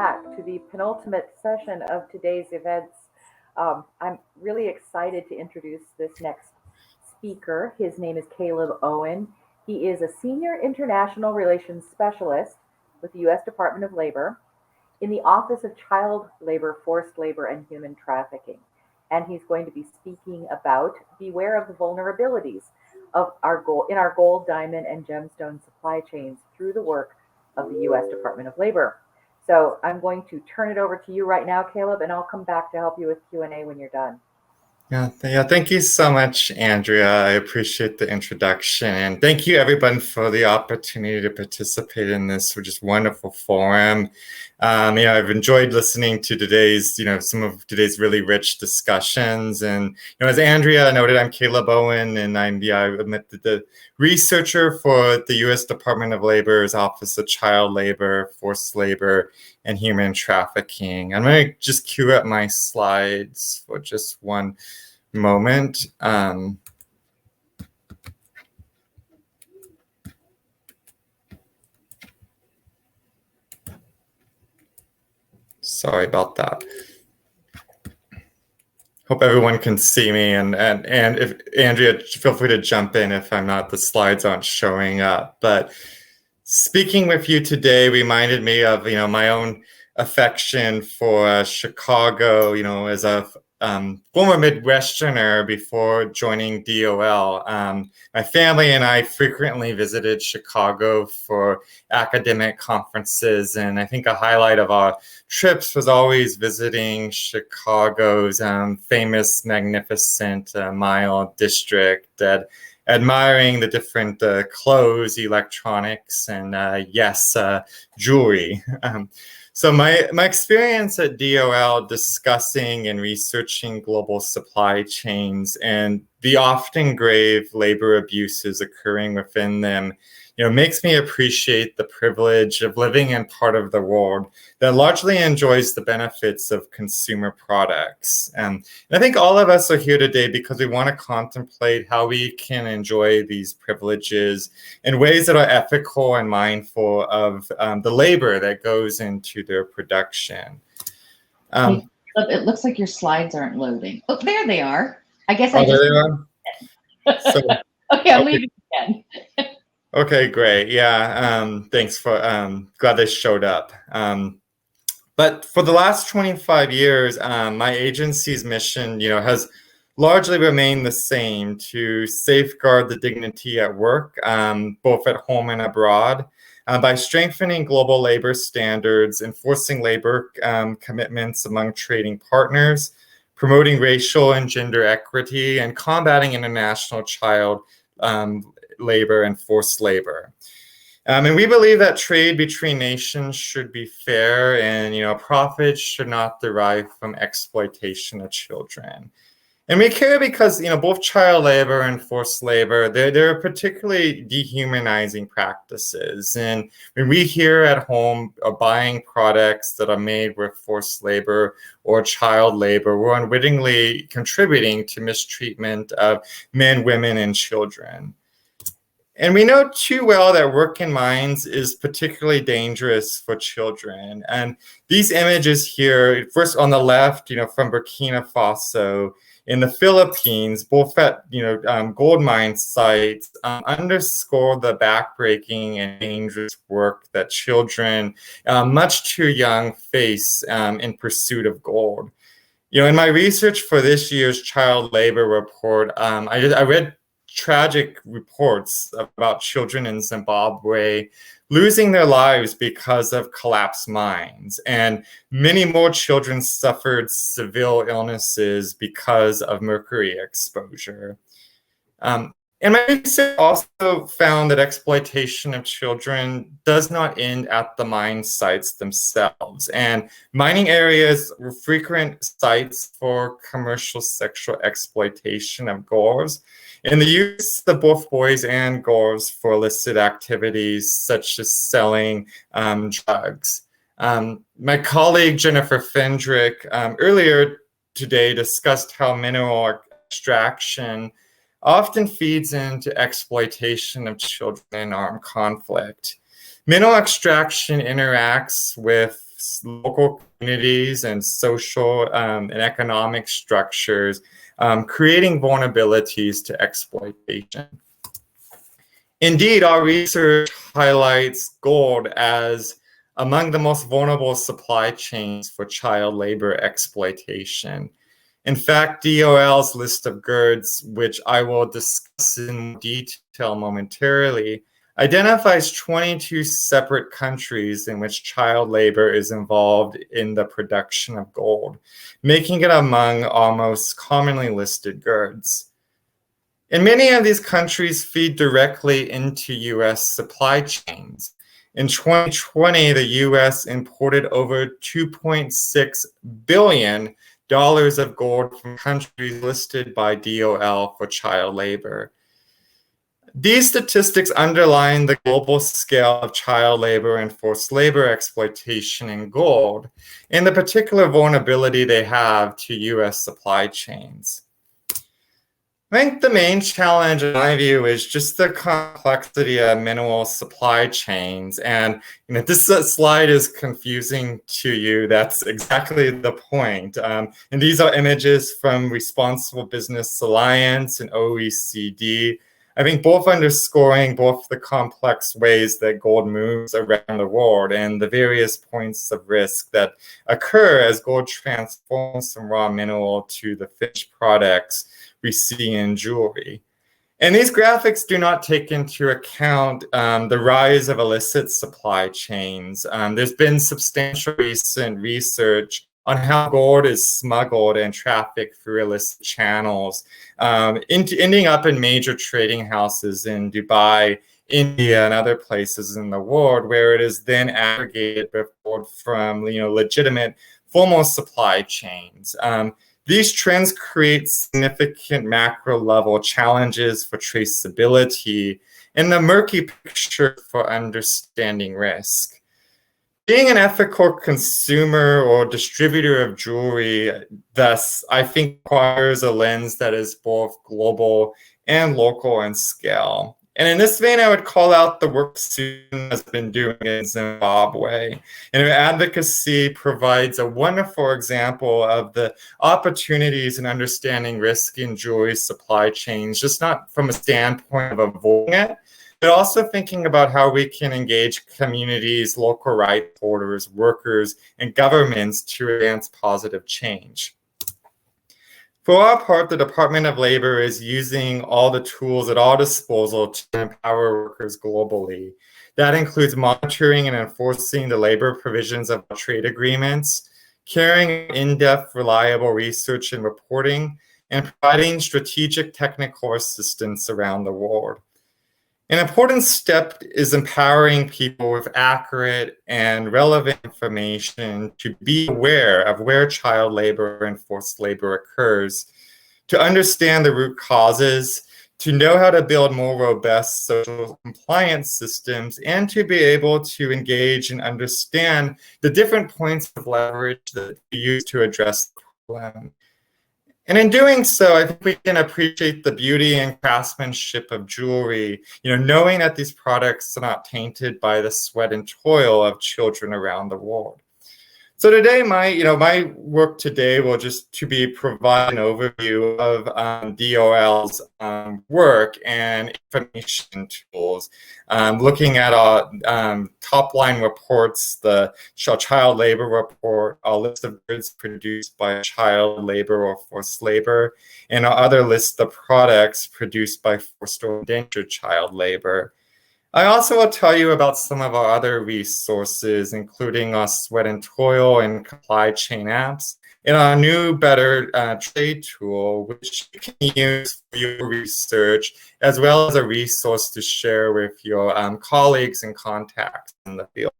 back to the penultimate session of today's events. I'm really excited to introduce this next speaker. His name is Caleb Owen. He is a senior international relations specialist with the U.S. Department of Labor in the Office of Child Labor, Forced Labor, and Human Trafficking. And he's going to be speaking about beware of the vulnerabilities of our gold, diamond, and gemstone supply chains through the work of the U.S. Department of Labor. So I'm going to turn it over to you right now, Caleb, and I'll come back to help you with Q&A when you're done. Yeah, thank you so much, Andrea. I appreciate the introduction, and thank you everyone for the opportunity to participate in this just wonderful forum. I've enjoyed listening to today's, some of today's really rich discussions. And as Andrea noted, I'm Caleb Owen, and I'm the researcher for the U.S. Department of Labor's Office of Child Labor, Forced Labor, and Human Trafficking. I'm going to just cue up my slides for just one moment. Sorry about that. Hope everyone can see me, and if Andrea, feel free to jump in if the slides aren't showing up. But speaking with you today reminded me of my own affection for Chicago. As a former Midwesterner before joining DOL, my family and I frequently visited Chicago for academic conferences, and I think a highlight of our trips was always visiting Chicago's famous, magnificent Mile District, admiring the different clothes, electronics, and jewelry. So my experience at DOL discussing and researching global supply chains and the often grave labor abuses occurring within them, makes me appreciate the privilege of living in part of the world that largely enjoys the benefits of consumer products. And I think all of us are here today because we want to contemplate how we can enjoy these privileges in ways that are ethical and mindful of the labor that goes into their production. It looks like your slides aren't loading. Oh, there they are. I guess there they are. So, okay, I'm leaving again. Okay, great. Yeah, thanks for, glad they showed up. But for the last 25 years, my agency's mission, has largely remained the same: to safeguard the dignity at work, both at home and abroad, by strengthening global labor standards, enforcing labor commitments among trading partners, promoting racial and gender equity, and combating international child labor and forced labor. And we believe that trade between nations should be fair, and profits should not derive from exploitation of children. And we care because both child labor and forced labor, they're particularly dehumanizing practices. And when we here at home are buying products that are made with forced labor or child labor, we're unwittingly contributing to mistreatment of men, women, and children. And we know too well that work in mines is particularly dangerous for children. And these images here, first on the left, from Burkina Faso, in the Philippines, both at gold mine sites, underscore the backbreaking and dangerous work that children, much too young, face in pursuit of gold. In my research for this year's child labor report, I read tragic reports about children in Zimbabwe losing their lives because of collapsed mines, and many more children suffered severe illnesses because of mercury exposure. And my research also found that exploitation of children does not end at the mine sites themselves, and mining areas were frequent sites for commercial sexual exploitation of girls, and the use of both boys and girls for illicit activities such as selling drugs. My colleague Jennifer Fendrick earlier today discussed how mineral extraction often feeds into exploitation of children in armed conflict. Mineral extraction interacts with local communities and social and economic structures, creating vulnerabilities to exploitation. Indeed, our research highlights gold as among the most vulnerable supply chains for child labor exploitation. In fact, DOL's list of Gerds, which I will discuss in detail momentarily, identifies 22 separate countries in which child labor is involved in the production of gold, making it among our most commonly listed Gerds. And many of these countries feed directly into US supply chains. In 2020, the US imported over $2.6 billion of gold from countries listed by DOL for child labor. These statistics underline the global scale of child labor and forced labor exploitation in gold, and the particular vulnerability they have to US supply chains. I think the main challenge in my view is just the complexity of mineral supply chains. And if this slide is confusing to you, that's exactly the point. And these are images from Responsible Business Alliance and OECD. I think both underscoring both the complex ways that gold moves around the world and the various points of risk that occur as gold transforms from raw mineral to the finished products we see in jewelry. And these graphics do not take into account the rise of illicit supply chains. There's been substantial recent research on how gold is smuggled and trafficked through illicit channels, ending up in major trading houses in Dubai, India, and other places in the world, where it is then aggregated from legitimate formal supply chains. These trends create significant macro-level challenges for traceability and the murky picture for understanding risk. Being an ethical consumer or distributor of jewelry, thus, I think requires a lens that is both global and local in scale. And in this vein, I would call out the work Susan has been doing in Zimbabwe. And her advocacy provides a wonderful example of the opportunities in understanding risk in jewelry supply chains, just not from a standpoint of avoiding it, but also thinking about how we can engage communities, local rights holders, workers, and governments to advance positive change. For our part, the Department of Labor is using all the tools at our disposal to empower workers globally. That includes monitoring and enforcing the labor provisions of trade agreements, carrying in-depth, reliable research and reporting, and providing strategic technical assistance around the world. An important step is empowering people with accurate and relevant information to be aware of where child labor and forced labor occurs, to understand the root causes, to know how to build more robust social compliance systems, and to be able to engage and understand the different points of leverage that we use to address the problem. And in doing so, I think we can appreciate the beauty and craftsmanship of jewelry, knowing that these products are not tainted by the sweat and toil of children around the world. So today, my work today will just to be provide an overview of DOL's work and information tools, looking at our top line reports, the child labor report, our list of goods produced by child labor or forced labor, and our other list of products produced by forced or indentured child labor. I also will tell you about some of our other resources, including our sweat and toil and supply chain apps, and our new Better Trade tool, which you can use for your research, as well as a resource to share with your colleagues and contacts in the field.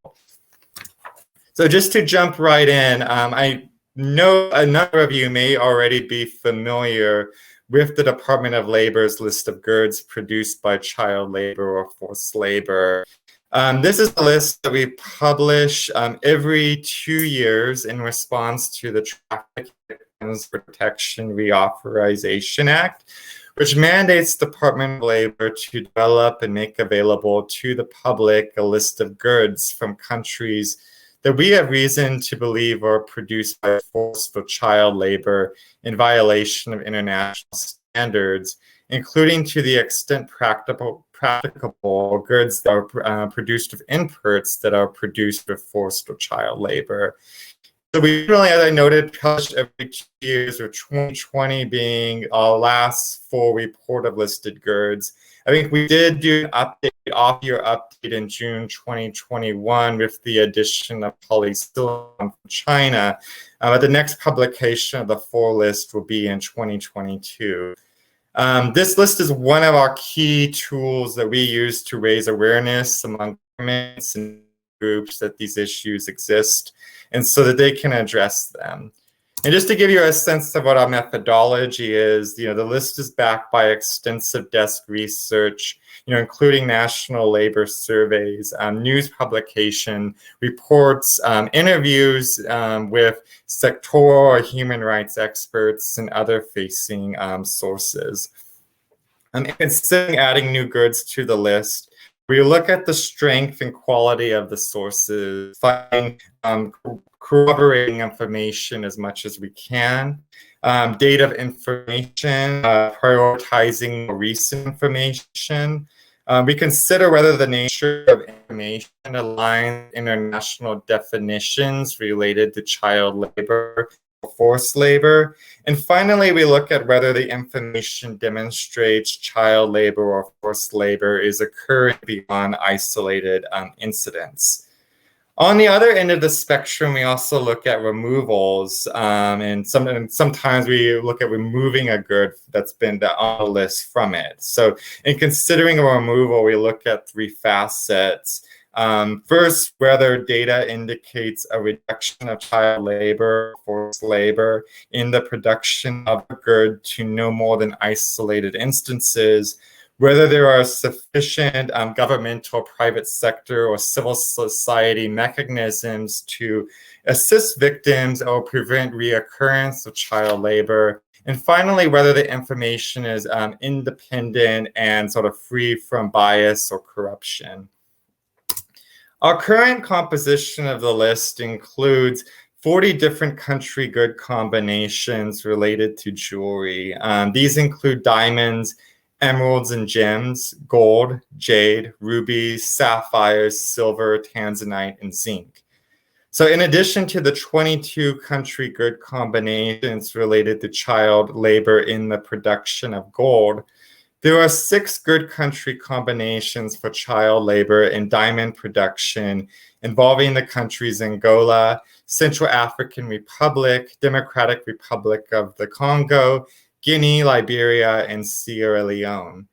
So just to jump right in, I know a number of you may already be familiar with the Department of Labor's list of goods produced by child labor or forced labor. This is a list that we publish every 2 years in response to the Trafficking Victims Protection Reauthorization Act, which mandates the Department of Labor to develop and make available to the public a list of goods from countries that we have reason to believe are produced by forced or child labor in violation of international standards, including to the extent practicable goods that are produced with inputs that are produced with forced or child labor. So we generally, as I noted, publish every 2 years, with 2020 being our last full report of listed goods. I think we did do an update, off-year update in June 2021 with the addition of polysilicon from China. But the next publication of the full list will be in 2022. This list is one of our key tools that we use to raise awareness among governments and groups that these issues exist, and so that they can address them. And just to give you a sense of what our methodology is, the list is backed by extensive desk research, including national labor surveys, news publication, reports, interviews with sectoral or human rights experts and other facing sources. Considering adding new goods to the list, we look at the strength and quality of the sources, finding corroborating information as much as we can, date of information, prioritizing recent information. We consider whether the nature of information aligns with international definitions related to child labor or forced labor. And finally, we look at whether the information demonstrates child labor or forced labor is occurring beyond isolated incidents. On the other end of the spectrum, we also look at removals, and sometimes we look at removing a good that's been on the list from it. So in considering a removal, we look at 3 facets. First, whether data indicates a reduction of child labor or forced labor in the production of a good to no more than isolated instances, whether there are sufficient governmental, private sector, or civil society mechanisms to assist victims or prevent reoccurrence of child labor, and finally, whether the information is independent and sort of free from bias or corruption. Our current composition of the list includes 40 different country good combinations related to jewelry. These include diamonds, emeralds and gems, gold, jade, rubies, sapphires, silver, tanzanite, and zinc. So in addition to the 22 country good combinations related to child labor in the production of gold, there are 6 good country combinations for child labor in diamond production involving the countries Angola, Central African Republic, Democratic Republic of the Congo, Guinea, Liberia, and Sierra Leone.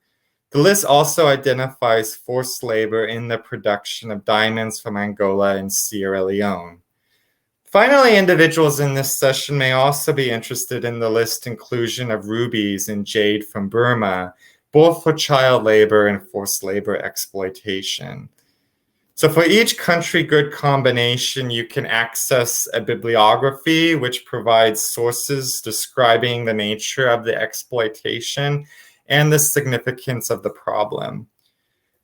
The list also identifies forced labor in the production of diamonds from Angola and Sierra Leone. Finally, individuals in this session may also be interested in the list inclusion of rubies and jade from Burma, both for child labor and forced labor exploitation. So for each country good combination, you can access a bibliography which provides sources describing the nature of the exploitation and the significance of the problem.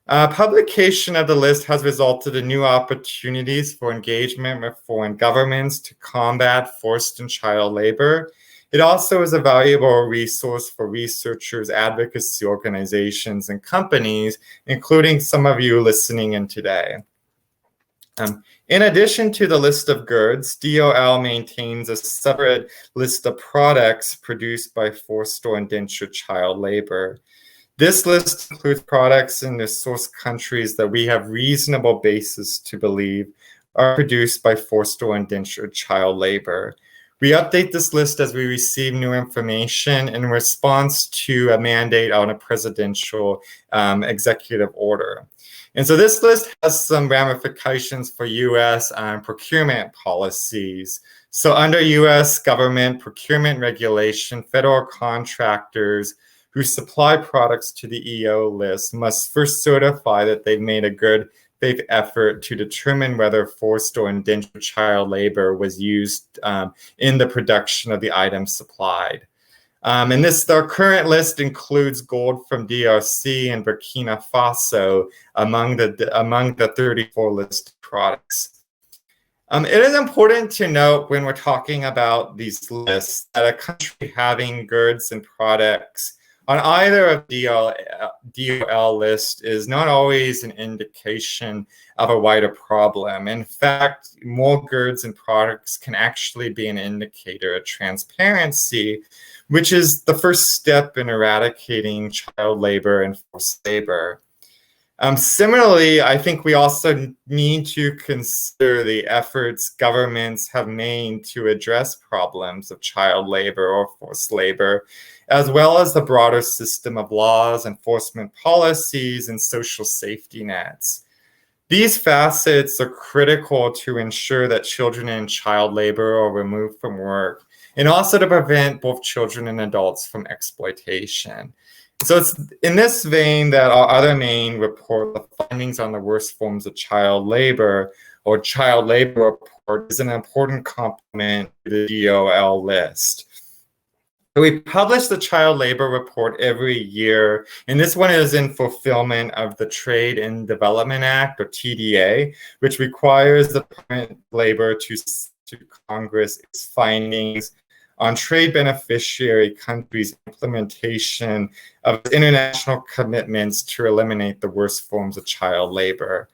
Publication of the list has resulted in new opportunities for engagement with foreign governments to combat forced and child labor. It also is a valuable resource for researchers, advocacy organizations, and companies, including some of you listening in today. In addition to the list of goods, DOL maintains a separate list of products produced by forced or indentured child labor. This list includes products in the source countries that we have reasonable basis to believe are produced by forced or indentured child labor. We update this list as we receive new information in response to a mandate on a presidential executive order. And so this list has some ramifications for U.S. Procurement policies. So under U.S. government procurement regulation, federal contractors who supply products to the EO list must first certify that they've made a good faith effort to determine whether forced or indentured child labor was used in the production of the items supplied. And the current list includes gold from DRC and Burkina Faso among the 34 listed products. It is important to note when we're talking about these lists that a country having goods and products on either of DOL list is not always an indication of a wider problem. In fact, more goods and products can actually be an indicator of transparency, which is the first step in eradicating child labor and forced labor. Similarly, I think we also need to consider the efforts governments have made to address problems of child labor or forced labor, as well as the broader system of laws, enforcement policies, and social safety nets. These facets are critical to ensure that children in child labor are removed from work, and also to prevent both children and adults from exploitation. So it's in this vein that our other main report, the findings on the worst forms of child labor, or child labor report, is an important complement to the DOL list. So we publish the child labor report every year, and this one is in fulfillment of the Trade and Development Act, or TDA, which requires the Department of Labor to Congress its findings on trade beneficiary countries' implementation of international commitments to eliminate the worst forms of child labor.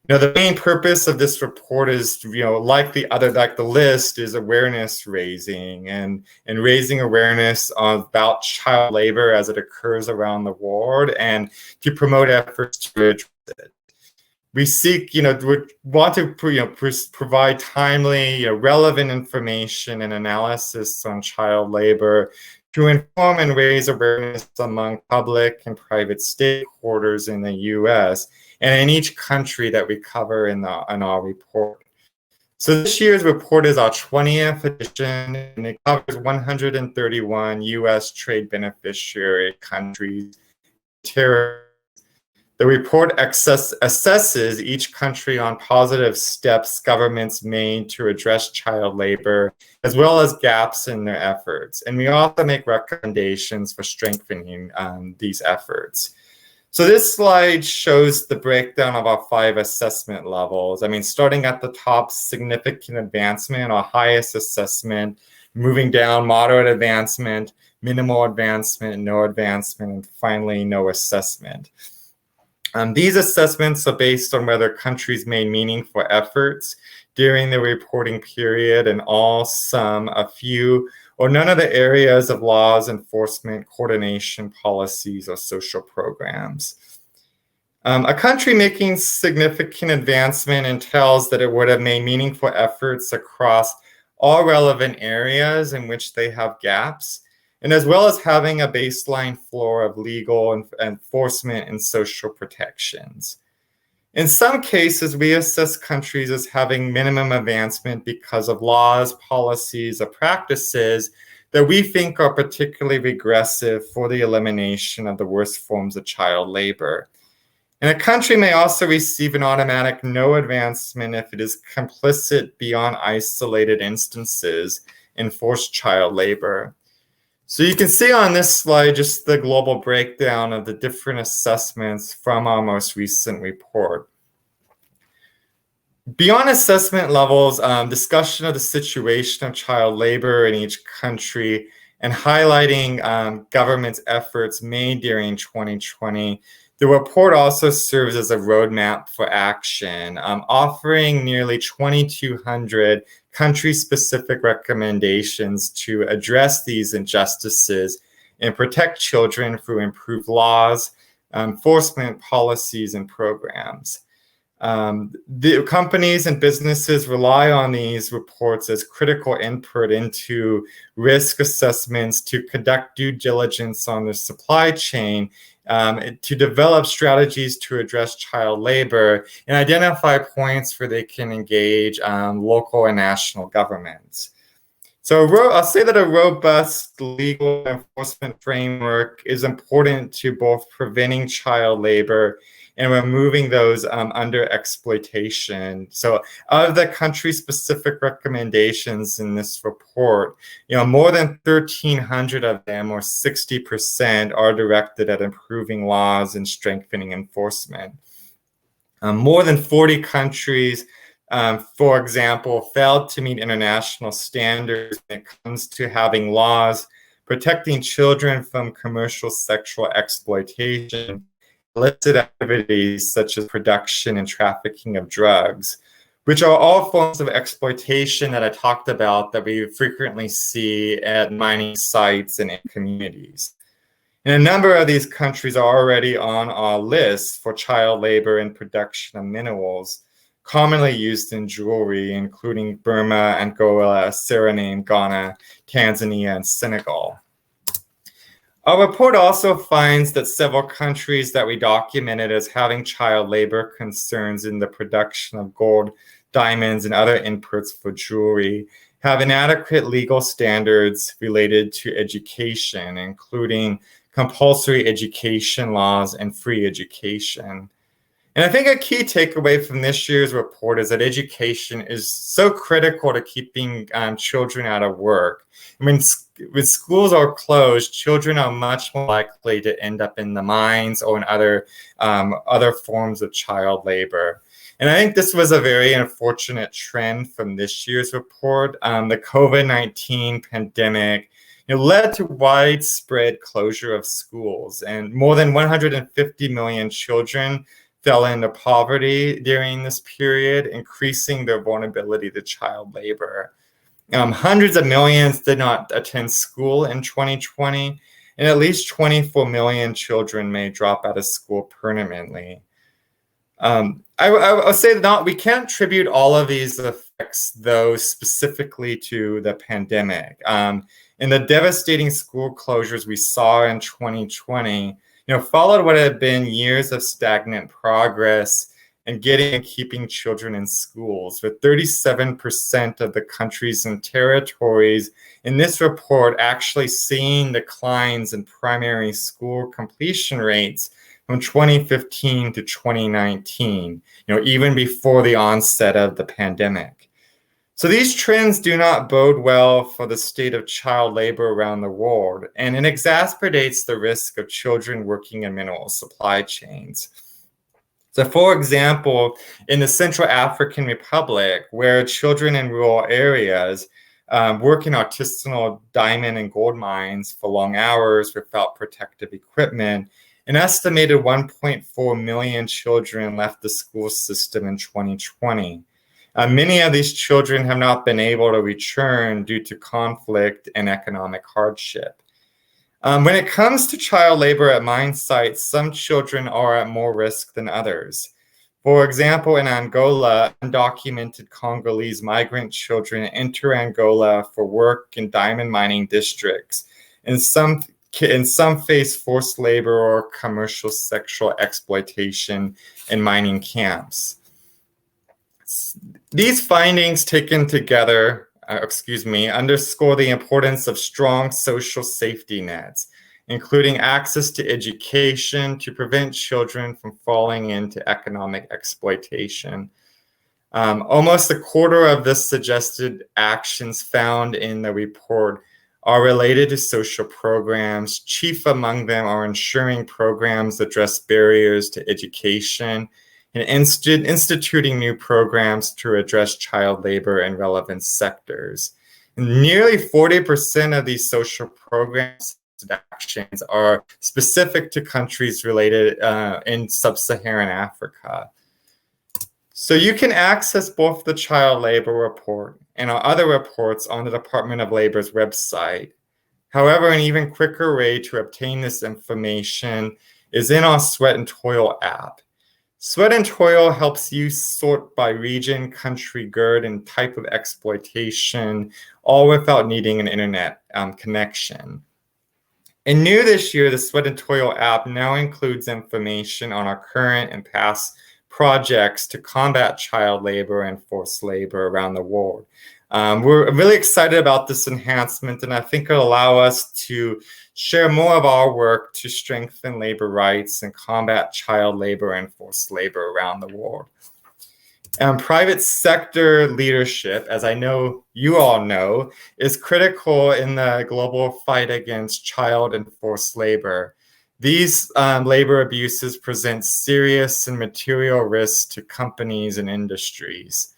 The main purpose of this report is, like the list, is awareness raising and raising awareness about child labor as it occurs around the world, and to promote efforts to address it. We seek, we want to, provide timely, relevant information and analysis on child labor to inform and raise awareness among public and private stakeholders in the U.S. and in each country that we cover in our report. So this year's report is our 20th edition, and it covers 131 U.S. trade beneficiary countries. The report assesses each country on positive steps governments made to address child labor, as well as gaps in their efforts. And we also make recommendations for strengthening these efforts. So this slide shows the breakdown of our 5 assessment levels. Starting at the top, significant advancement, our highest assessment, moving down, moderate advancement, minimal advancement, no advancement, and finally, no assessment. These assessments are based on whether countries made meaningful efforts during the reporting period in all, some, a few, or none of the areas of laws, enforcement, coordination, policies, or social programs. A country making significant advancement entails that it would have made meaningful efforts across all relevant areas in which they have gaps, and as well as having a baseline floor of legal enforcement and social protections. In some cases, we assess countries as having minimum advancement because of laws, policies, or practices that we think are particularly regressive for the elimination of the worst forms of child labor. And a country may also receive an automatic no advancement if it is complicit beyond isolated instances in forced child labor. So you can see on this slide just the global breakdown of the different assessments from our most recent report. Beyond assessment levels, discussion of the situation of child labor in each country and highlighting government's efforts made during 2020, the report also serves as a roadmap for action, offering nearly 2,200 country-specific recommendations to address these injustices and protect children through improved laws, enforcement policies, and programs. The companies and businesses rely on these reports as critical input into risk assessments to conduct due diligence on their supply chain, to develop strategies to address child labor, and identify points where they can engage local and national governments. So I'll say that a robust legal enforcement framework is important to both preventing child labor and removing those under exploitation. So of the country-specific recommendations in this report, more than 1,300 of them, or 60%, are directed at improving laws and strengthening enforcement. More than 40 countries for example, failed to meet international standards when it comes to having laws protecting children from commercial sexual exploitation, illicit activities such as production and trafficking of drugs, which are all forms of exploitation that I talked about that we frequently see at mining sites and in communities. And a number of these countries are already on our list for child labor and production of minerals, commonly used in jewelry, including Burma, Angola, Suriname, Ghana, Tanzania, and Senegal. Our report also finds that several countries that we documented as having child labor concerns in the production of gold, diamonds, and other inputs for jewelry have inadequate legal standards related to education, including compulsory education laws and free education. And I think a key takeaway from this year's report is that education is so critical to keeping children out of work. I mean, when schools are closed, children are much more likely to end up in the mines or in other forms of child labor. And I think this was a very unfortunate trend from this year's report. The COVID-19 pandemic led to widespread closure of schools, and more than 150 million children fell into poverty during this period, increasing their vulnerability to child labor. Hundreds of millions did not attend school in 2020, and at least 24 million children may drop out of school permanently. I would say that we can't attribute all of these effects, though, specifically to the pandemic. And the devastating school closures we saw in 2020, followed what had been years of stagnant progress in getting and keeping children in schools, with 37% of the countries and territories in this report actually seeing declines in primary school completion rates from 2015 to 2019, even before the onset of the pandemic. So these trends do not bode well for the state of child labor around the world, and it exacerbates the risk of children working in mineral supply chains. So for example, in the Central African Republic, where children in rural areas work in artisanal diamond and gold mines for long hours without protective equipment, an estimated 1.4 million children left the school system in 2020. Many of these children have not been able to return due to conflict and economic hardship. When it comes to child labor at mine sites, some children are at more risk than others. For example, in Angola, undocumented Congolese migrant children enter Angola for work in diamond mining districts, and some face forced labor or commercial sexual exploitation in mining camps. These findings taken together, underscore the importance of strong social safety nets, including access to education to prevent children from falling into economic exploitation. Almost a quarter of the suggested actions found in the report are related to social programs. Chief among them are ensuring programs address barriers to education and instituting new programs to address child labor in relevant sectors. And nearly 40% of these social programs and actions are specific to countries related in sub-Saharan Africa. So you can access both the child labor report and our other reports on the Department of Labor's website. However, an even quicker way to obtain this information is in our Sweat and Toil app. Sweat and Toil helps you sort by region, country, GERD, and type of exploitation, all without needing an internet connection. And new this year, the Sweat and Toil app now includes information on our current and past projects to combat child labor and forced labor around the world. We're really excited about this enhancement, and I think it'll allow us to share more of our work to strengthen labor rights and combat child labor and forced labor around the world. Private sector leadership, as I know you all know, is critical in the global fight against child and forced labor. These labor abuses present serious and material risks to companies and industries.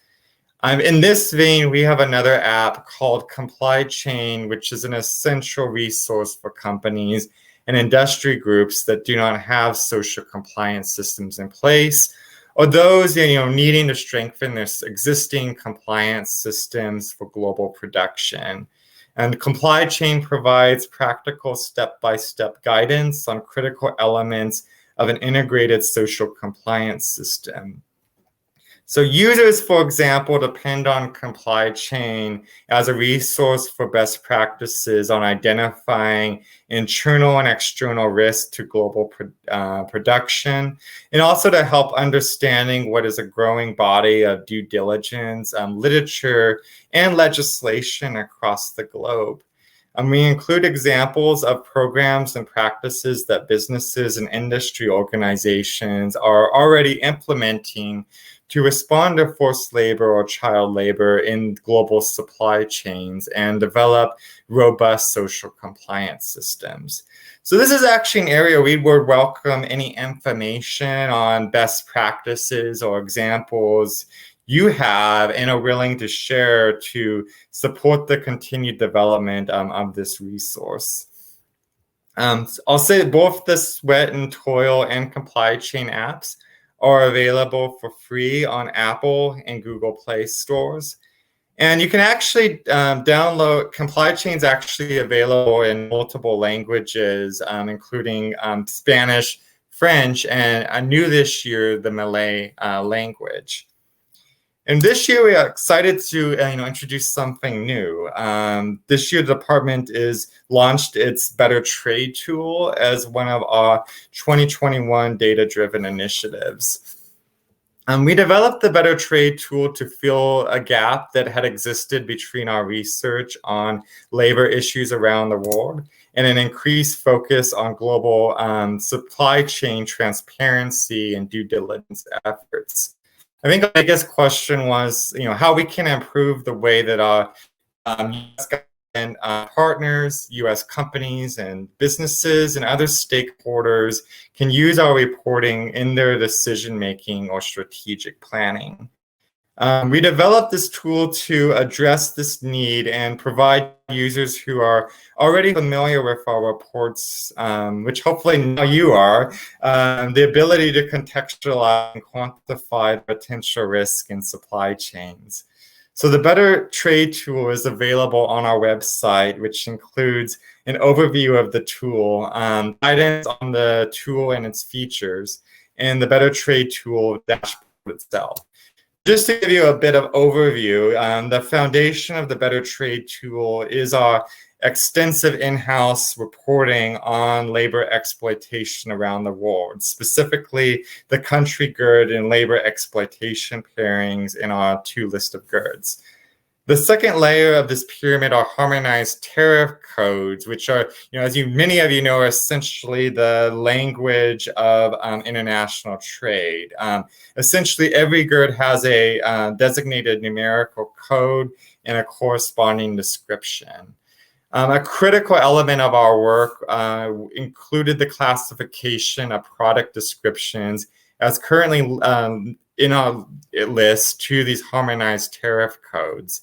In this vein, we have another app called Comply Chain, which is an essential resource for companies and industry groups that do not have social compliance systems in place, or those needing to strengthen their existing compliance systems for global production. And Comply Chain provides practical step-by-step guidance on critical elements of an integrated social compliance system. So users, for example, depend on Comply Chain as a resource for best practices on identifying internal and external risks to global production, and also to help understanding what is a growing body of due diligence, literature, and legislation across the globe. We include examples of programs and practices that businesses and industry organizations are already implementing to respond to forced labor or child labor in global supply chains and develop robust social compliance systems. So this is actually an area we would welcome any information on best practices or examples you have and are willing to share to support the continued development of this resource. I'll say both the Sweat and Toil and Comply Chain apps are available for free on Apple and Google Play stores. And you can actually download, Comply Chain is actually available in multiple languages, including Spanish, French, and new this year, the Malay language. And this year, we are excited to introduce something new. This year, the department is launched its Better Trade tool as one of our 2021 data-driven initiatives. We developed the Better Trade tool to fill a gap that had existed between our research on labor issues around the world and an increased focus on global supply chain transparency and due diligence efforts. I think the biggest question was, how we can improve the way that our U.S. government partners, U.S. companies and businesses and other stakeholders can use our reporting in their decision-making or strategic planning. We developed this tool to address this need and provide users who are already familiar with our reports, which hopefully now you are, the ability to contextualize and quantify potential risk in supply chains. So the Better Trade tool is available on our website, which includes an overview of the tool, guidance on the tool and its features, and the Better Trade tool dashboard itself. Just to give you a bit of overview, the foundation of the Better Trade tool is our extensive in-house reporting on labor exploitation around the world, specifically the country GERD and labor exploitation pairings in our 2 list of GERDs. The second layer of this pyramid are harmonized tariff codes, which are, as many of you know, are essentially the language of international trade. Essentially, every GERD has a designated numerical code and a corresponding description. A critical element of our work included the classification of product descriptions as currently in our list to these harmonized tariff codes.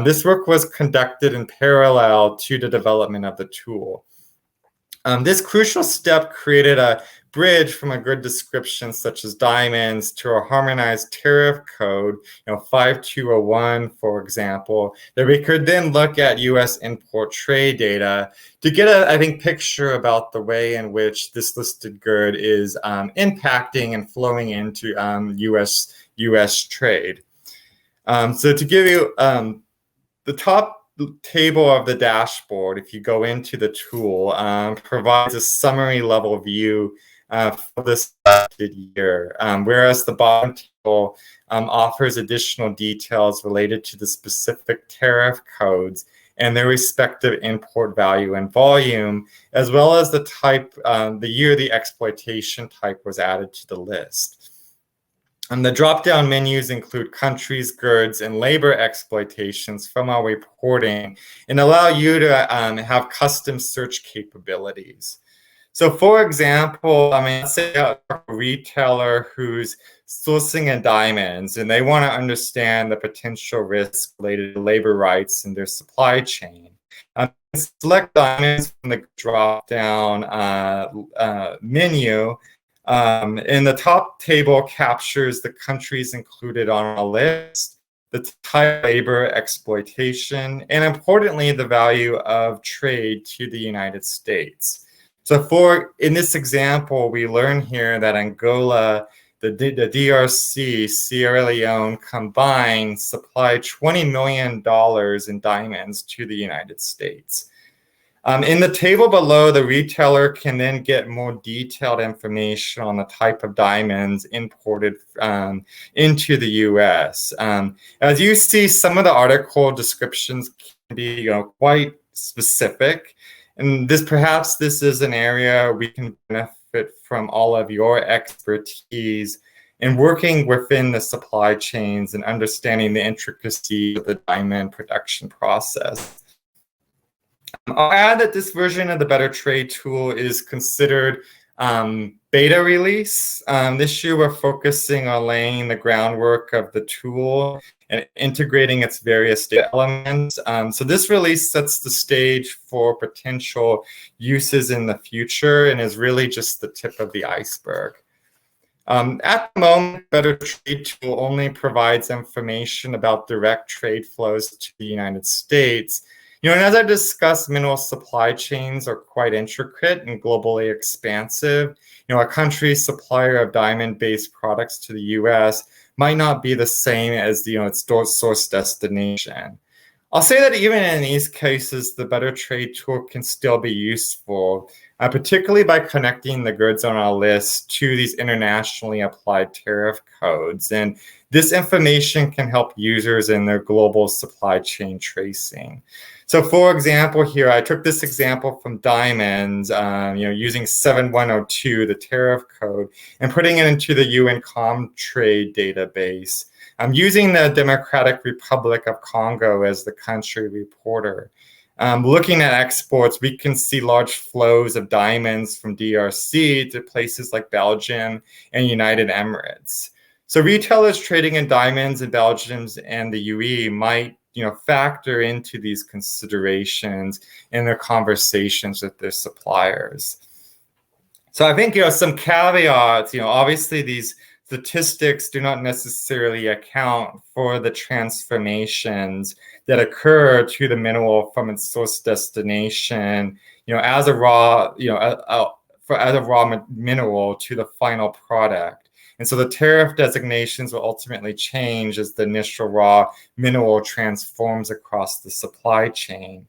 This work was conducted in parallel to the development of the tool. This crucial step created a bridge from a GERD description such as diamonds to a harmonized tariff code, 5201, for example, that we could then look at U.S. import trade data to get a, picture about the way in which this listed GERD is impacting and flowing into U.S. trade. So to give you the top table of the dashboard, if you go into the tool, provides a summary level view for this year, whereas the bottom table offers additional details related to the specific tariff codes and their respective import value and volume, as well as the type, the year the exploitation type was added to the list. And the drop-down menus include countries, GERDs, and labor exploitations from our reporting and allow you to have custom search capabilities. So for example, let's say a retailer who's sourcing in diamonds and they want to understand the potential risk related to labor rights in their supply chain. Select diamonds from the drop-down menu. And the top table captures the countries included on a list, the type of labor exploitation, and importantly, the value of trade to the United States. So in this example, we learn here that Angola, the DRC, Sierra Leone combined supply $20 million in diamonds to the United States. In the table below, the retailer can then get more detailed information on the type of diamonds imported into the U.S. As you see, some of the article descriptions can be quite specific. And perhaps this is an area we can benefit from all of your expertise in working within the supply chains and understanding the intricacies of the diamond production process. I'll add that this version of the Better Trade tool is considered beta release. This year, we're focusing on laying the groundwork of the tool and integrating its various data elements. So this release sets the stage for potential uses in the future and is really just the tip of the iceberg. At the moment, Better Trade tool only provides information about direct trade flows to the United States. And as I discussed, mineral supply chains are quite intricate and globally expansive. A country's supplier of diamond-based products to the U.S. might not be the same as its source destination. I'll say that even in these cases, the Better Trade tool can still be useful, particularly by connecting the goods on our list to these internationally applied tariff codes. And this information can help users in their global supply chain tracing. So for example, here, I took this example from diamonds, using 7102, the tariff code, and putting it into the UN Comtrade database. I'm using the Democratic Republic of Congo as the country reporter. Looking at exports, we can see large flows of diamonds from DRC to places like Belgium and United Emirates. So retailers trading in diamonds in Belgium and the UAE might factor into these considerations in their conversations with their suppliers. So I think, some caveats, obviously these statistics do not necessarily account for the transformations that occur to the mineral from its source destination, as a raw, as a raw mineral to the final product. And so the tariff designations will ultimately change as the initial raw mineral transforms across the supply chain.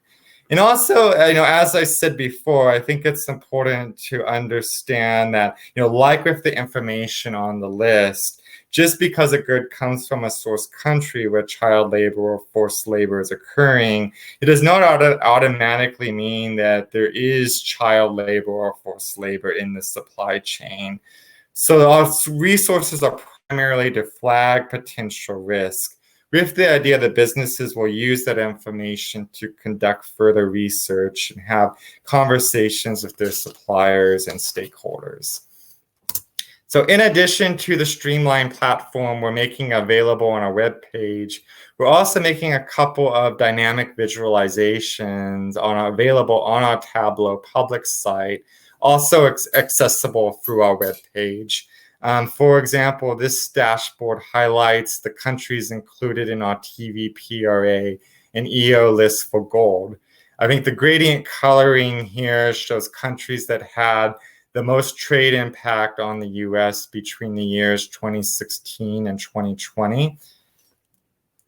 And also, as I said before, I think it's important to understand that, like with the information on the list, just because a good comes from a source country where child labor or forced labor is occurring, it does not automatically mean that there is child labor or forced labor in the supply chain. So our resources are primarily to flag potential risk, with the idea that businesses will use that information to conduct further research and have conversations with their suppliers and stakeholders. So in addition to the streamlined platform we're making available on our webpage, we're also making a couple of dynamic visualizations available on our Tableau public site, also accessible through our webpage. For example, this dashboard highlights the countries included in our TVPRA and EO list for gold. I think the gradient coloring here shows countries that had the most trade impact on the US between the years 2016 and 2020.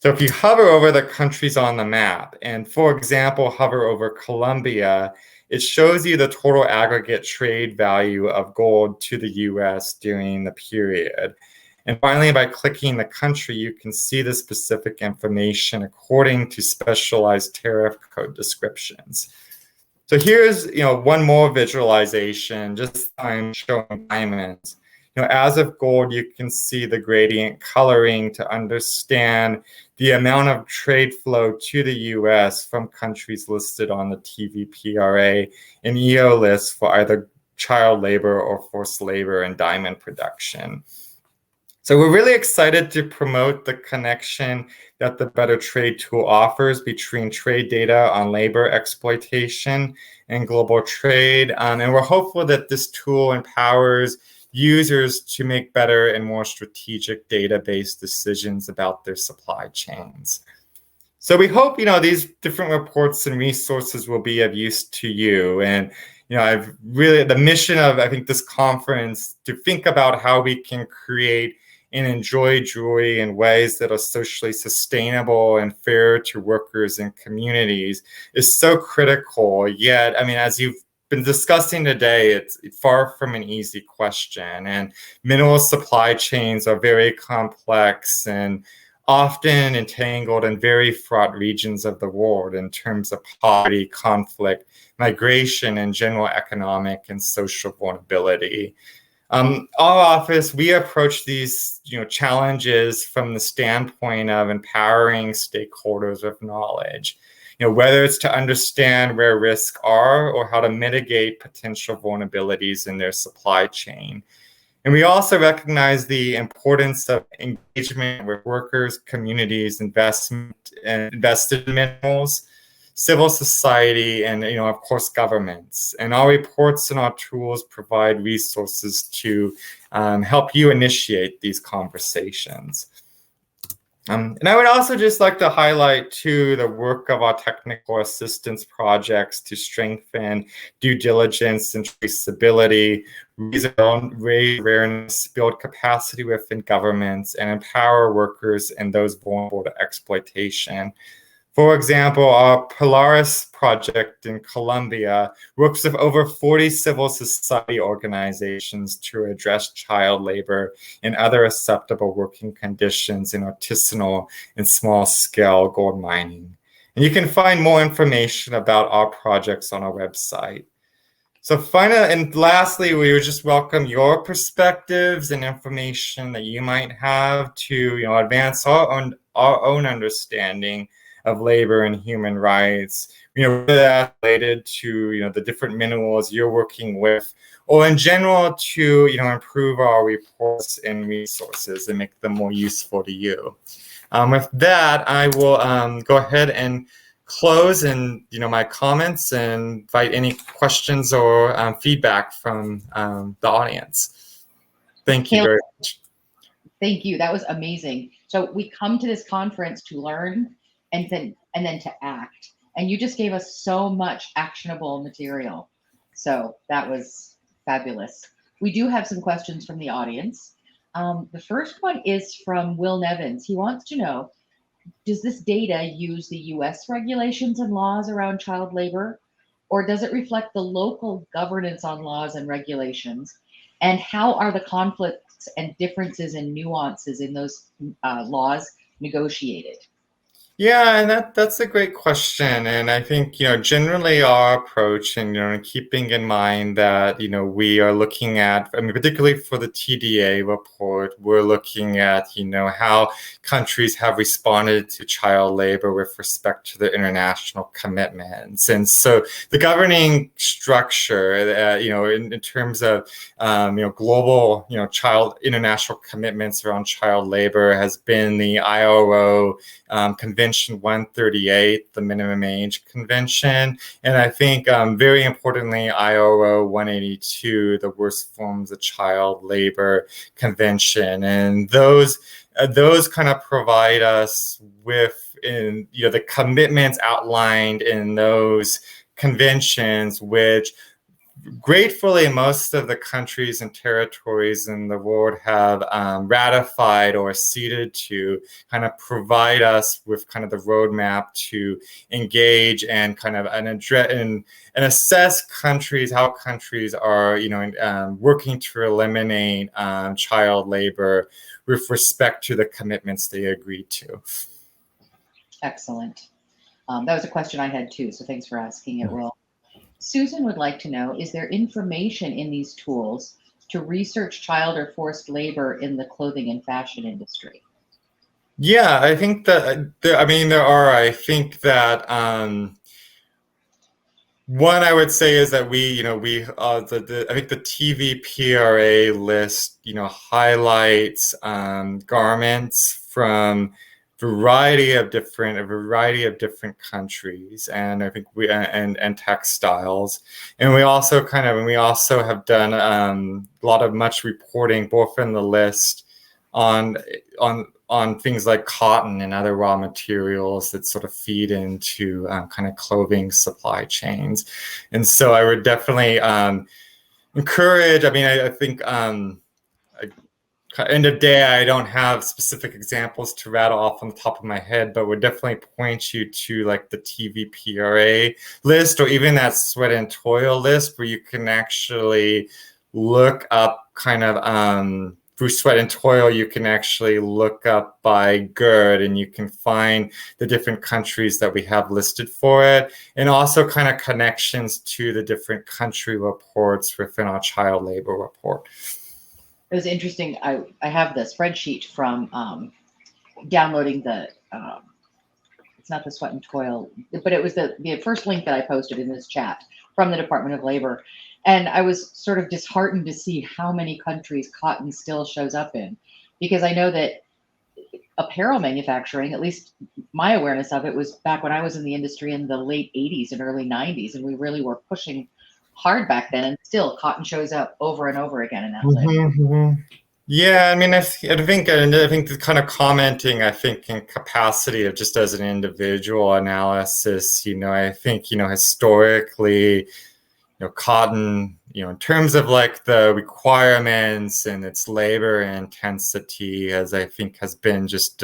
So if you hover over the countries on the map, and for example, hover over Colombia, it shows you the total aggregate trade value of gold to the US during the period. And finally, by clicking the country, you can see the specific information according to specialized tariff code descriptions. So here's, one more visualization, just I'm showing diamonds. As of gold, you can see the gradient coloring to understand the amount of trade flow to the US from countries listed on the TVPRA and EO list for either child labor or forced labor in diamond production. So we're really excited to promote the connection that the Better Trade tool offers between trade data on labor exploitation and global trade. And we're hopeful that this tool empowers users to make better and more strategic data-based decisions about their supply chains. So we hope, these different reports and resources will be of use to you. And, the mission of, I think, this conference to think about how we can create and enjoy jewelry in ways that are socially sustainable and fair to workers and communities is so critical. Yet, as you've been discussing today, it's far from an easy question. And mineral supply chains are very complex and often entangled in very fraught regions of the world in terms of poverty, conflict, migration, and general economic and social vulnerability. Our office, we approach these challenges from the standpoint of empowering stakeholders with knowledge, whether it's to understand where risks are or how to mitigate potential vulnerabilities in their supply chain. And we also recognize the importance of engagement with workers, communities, invested minerals, civil society, and of course governments. And our reports and our tools provide resources to help you initiate these conversations. And I would also just like to highlight too the work of our technical assistance projects to strengthen due diligence and traceability, raise awareness, build capacity within governments, and empower workers and those vulnerable to exploitation. For example, our Polaris project in Colombia works with over 40 civil society organizations to address child labor and other acceptable working conditions in artisanal and small-scale gold mining. And you can find more information about our projects on our website. So finally, and lastly, we would just welcome your perspectives and information that you might have to advance our own understanding of labor and human rights, whether that's related to, the different minerals you're working with, or in general to, improve our reports and resources and make them more useful to you. With that, I will go ahead and close and, my comments and invite any questions or feedback from the audience. Thank you very much. Thank you. That was amazing. So we come to this conference to learn and then to act. And you just gave us so much actionable material. So that was fabulous. We do have some questions from the audience. The first one is from Will Nevins. He wants to know, does this data use the US regulations and laws around child labor, or does it reflect the local governance on laws and regulations? And how are the conflicts and differences and nuances in those laws negotiated? Yeah, and that's a great question. And I think, generally our approach and, keeping in mind that, we are looking at, particularly for the TDA report, we're looking at, how countries have responded to child labor with respect to their international commitments. And so the governing structure, in terms of, global, international commitments around child labor has been the ILO Convention 138, the Minimum Age Convention, and I think very importantly, ILO 182, the Worst Forms of Child Labor Convention, and those kind of provide us with the commitments outlined in those conventions, which gratefully, most of the countries and territories in the world have ratified or acceded to kind of provide us with kind of the roadmap to engage and kind of and assess countries, how countries are, working to eliminate child labor with respect to the commitments they agreed to. Excellent. That was a question I had too, so thanks for asking it, Will. Susan would like to know, is there information in these tools to research child or forced labor in the clothing and fashion industry? Yeah, I think that there are. I think that One I would say is that I think the TVPRA list, highlights garments from a variety of different countries, and I think and textiles, and we also have done a lot of much reporting both in the list on things like cotton and other raw materials that sort of feed into kind of clothing supply chains. And so I would definitely encourage, I think end of day, I don't have specific examples to rattle off on the top of my head, but would definitely point you to like the TVPRA list or even that sweat and toil list where you can actually look up through sweat and toil, you can actually look up by GERD and you can find the different countries that we have listed for it, and also kind of connections to the different country reports within our child labor report. It was interesting. I have the spreadsheet from downloading the, it's not the sweat and toil, but it was the first link that I posted in this chat from the Department of Labor. And I was sort of disheartened to see how many countries cotton still shows up in, because I know that apparel manufacturing, at least my awareness of it, was back when I was in the industry in the late 80s and early 90s, and we really were pushing hard back then, and still cotton shows up over and over again in that list. Yeah, I mean, I think the kind of commenting, I think, in capacity of just as an individual analysis, I think, historically, cotton, in terms of like the requirements and its labor intensity, as I think has been just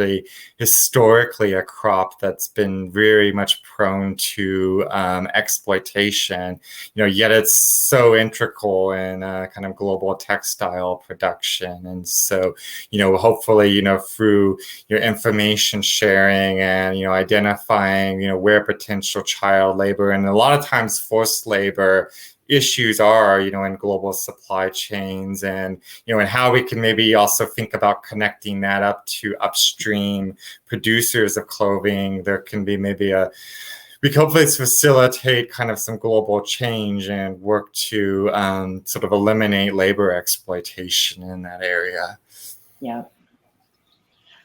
historically a crop that's been very much prone to exploitation, yet it's so integral in kind of global textile production. And so, hopefully, through information sharing and, identifying, where potential child labor and a lot of times forced labor issues are, in global supply chains, and and how we can maybe also think about connecting that up to upstream producers of clothing. There can be maybe we can hopefully facilitate kind of some global change and work to sort of eliminate labor exploitation in that area. Yeah.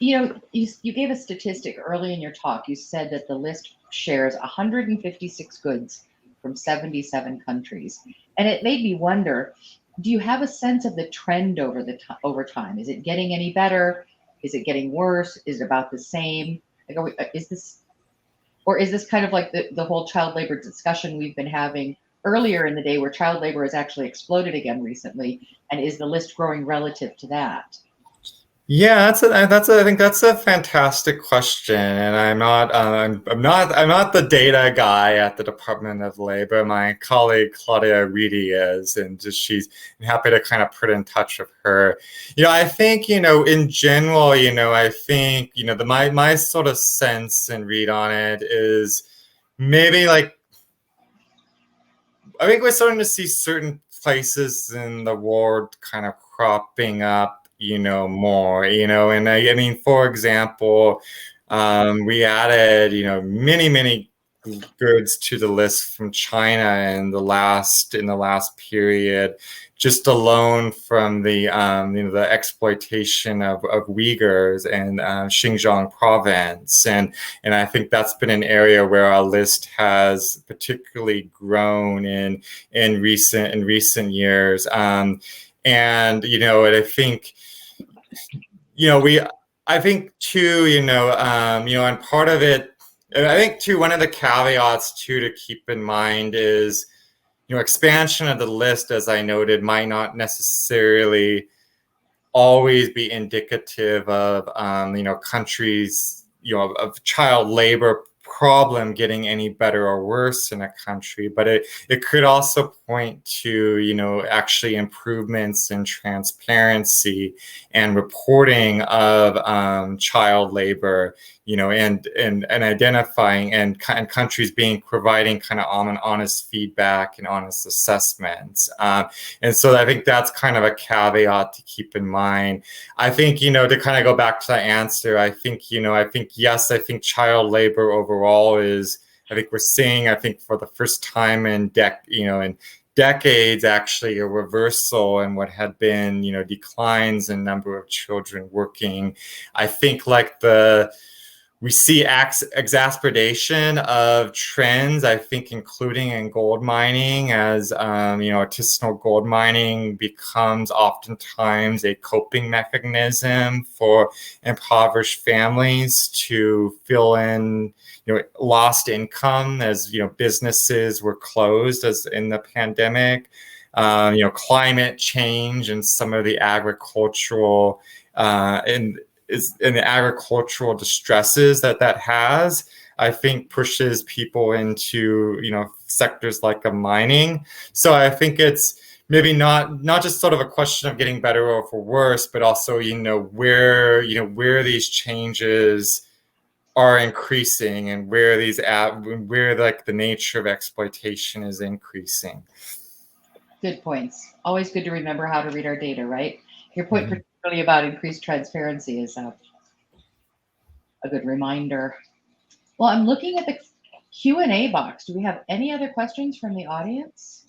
You gave a statistic early in your talk. You said that the list shares 156 goods from 77 countries. And it made me wonder, do you have a sense of the trend over time? Is it getting any better? Is it getting worse? Is it about the same? Like, is this kind of like the whole child labor discussion we've been having earlier in the day, where child labor has actually exploded again recently? And is the list growing relative to that? Yeah, I think that's a fantastic question, and I'm not the data guy at the Department of Labor. My colleague Claudia Reedy is, and she's happy to kind of put in touch with her. I think in general, I think my sort of sense and read on it is maybe like I think we're starting to see certain places in the world kind of cropping up more, and I mean, for example, we added, many goods to the list from China in the last period, just alone from the the exploitation of Uyghurs and Xinjiang province, and I think that's been an area where our list has particularly grown in recent years, and and I think. I think too, and part of it, I think too, one of the caveats too to keep in mind is, expansion of the list, as I noted, might not necessarily always be indicative of, countries, of child labor problem getting any better or worse in a country, but it could also point to actually improvements in transparency and reporting of child labor, and identifying and countries providing kind of honest feedback and honest assessments, and so I think that's kind of a caveat to keep in mind. I think to kind of go back to the answer, I think yes, I think child labor overall has I think we're seeing, I think for the first time in decades, actually a reversal in what had been, declines in number of children working. I think we see exacerbation of trends, I think, including in gold mining, as artisanal gold mining becomes oftentimes a coping mechanism for impoverished families to fill in lost income as businesses were closed as in the pandemic. Climate change and some of the agricultural in the agricultural distresses that has, I think, pushes people into sectors like mining. So I think it's maybe not just sort of a question of getting better or for worse, but also where these changes are increasing and where the nature of exploitation is increasing. Good points. Always good to remember how to read our data, right? Your point particularly about increased transparency is a good reminder. Well, I'm looking at the Q&A box. Do we have any other questions from the audience?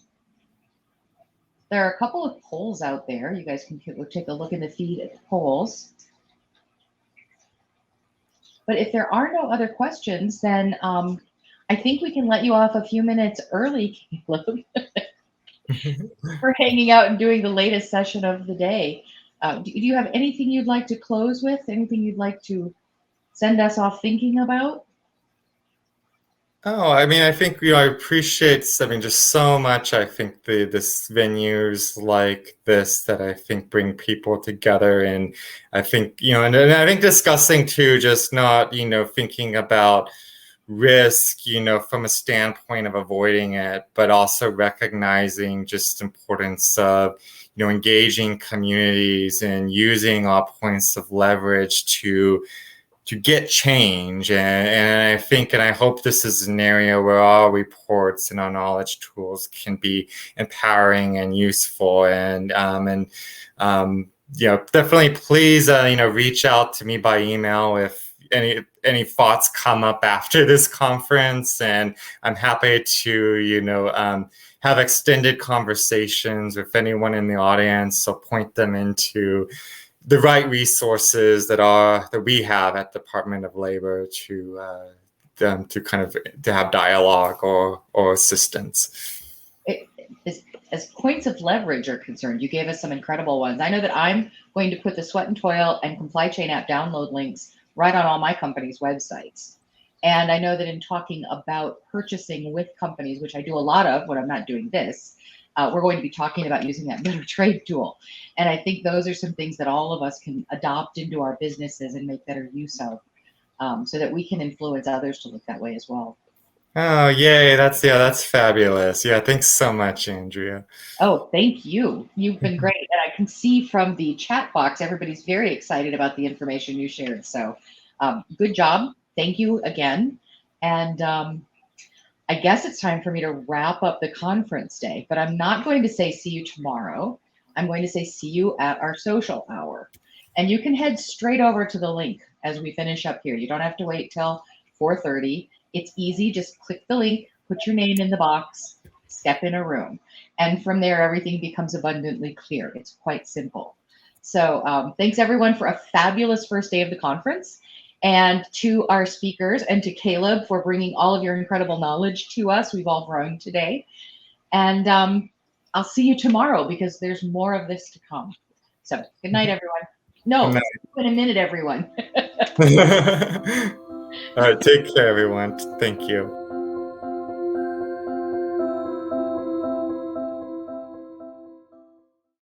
There are a couple of polls out there. You guys can take a look in the feed at the polls. But if there are no other questions, then I think we can let you off a few minutes early, Caleb, for hanging out and doing the latest session of the day. Do you have anything you'd like to close with? Anything you'd like to send us off thinking about? Oh, I mean, I think I appreciate just so much. I think this venues like this that I think bring people together, and I think and I think discussing too, just not thinking about risk from a standpoint of avoiding it, but also recognizing just importance of engaging communities and using all points of leverage to get change. And I think, and I hope this is an area where all reports and our knowledge tools can be empowering and useful. And definitely please, reach out to me by email if any thoughts come up after this conference. And I'm happy to, have extended conversations with anyone in the audience, so point them into the right resources that we have at Department of Labor to have dialogue or assistance. As points of leverage are concerned, you gave us some incredible ones. I know that I'm going to put the Sweat and Toil and Comply Chain app download links right on all my company's websites. And I know that in talking about purchasing with companies, which I do a lot of when I'm not doing this, we're going to be talking about using that better trade tool. And I think those are some things that all of us can adopt into our businesses and make better use of, so that we can influence others to look that way as well. Oh, yay. That's fabulous. Yeah, thanks so much, Andrea. Oh, thank you. You've been great. And I can see from the chat box, everybody's very excited about the information you shared. So good job. Thank you again. And I guess it's time for me to wrap up the conference day, but I'm not going to say see you tomorrow. I'm going to say see you at our social hour. And you can head straight over to the link as we finish up here. You don't have to wait till 4:30. It's easy. Just click the link, put your name in the box, step in a room. And from there, everything becomes abundantly clear. It's quite simple. So thanks everyone for a fabulous first day of the conference, and to our speakers and to Caleb for bringing all of your incredible knowledge to us. We've all grown today. And I'll see you tomorrow because there's more of this to come. So good night, everyone. No, see you in a minute, everyone. All right, take care, everyone. Thank you.